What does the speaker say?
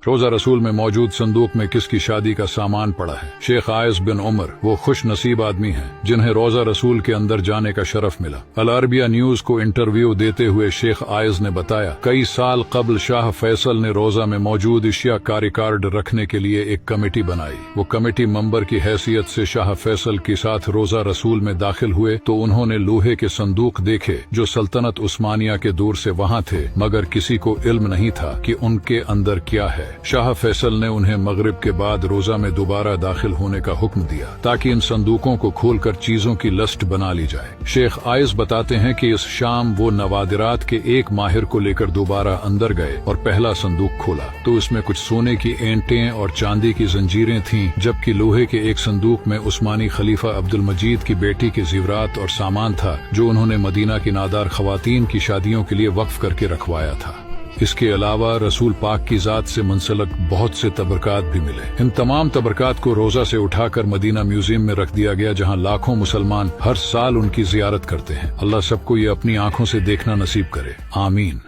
रोजा रसूल में मौजूद संदूक में किसकी शादी का सामान पड़ा है? शेख आयस बिन उमर वो खुश नसीब आदमी हैं जिन्हें रोजा रसूल के अंदर जाने का शरफ मिला। अल अरबिया न्यूज को इंटरव्यू देते हुए शेख आयस ने बताया, कई साल कबल शाह फैसल ने रोजा में मौजूद अशिया का रिकॉर्ड रखने के लिए एक कमेटी बनाई। वो कमेटी मेंबर की हैसियत से शाह फैसल के साथ रोजा रसूल में दाखिल हुए तो उन्होंने लोहे के संदूक देखे जो सल्तनत उस्मानिया के दूर से वहाँ थे, मगर किसी को इल्म नहीं था कि उनके अंदर क्या है। शाह फैसल ने उन्हें मगरिब के बाद रोजा में दोबारा दाखिल होने का हुक्म दिया ताकि इन संदूकों को खोलकर चीजों की लिस्ट बना ली जाए। शेख आयस बताते हैं कि इस शाम वो नवादिरात के एक माहिर को लेकर दोबारा अंदर गए और पहला संदूक खोला तो उसमें कुछ सोने की एंटें और चांदी की जंजीरें थीं, जबकि लोहे के एक संदूक में उस्मानी खलीफा अब्दुल मजीद की बेटी के ज़ेवरात और सामान था जो उन्होंने मदीना की नादार खवातीन की शादियों के लिए वक्फ करके रखवाया था। इसके अलावा रसूल पाक की जात से मुंसलक बहुत से तबरकात भी मिले। इन तमाम तबरकात को रोजा से उठाकर मदीना म्यूजियम में रख दिया गया, जहां लाखों मुसलमान हर साल उनकी जियारत करते हैं। अल्लाह सबको ये अपनी आंखों से देखना नसीब करे, आमीन।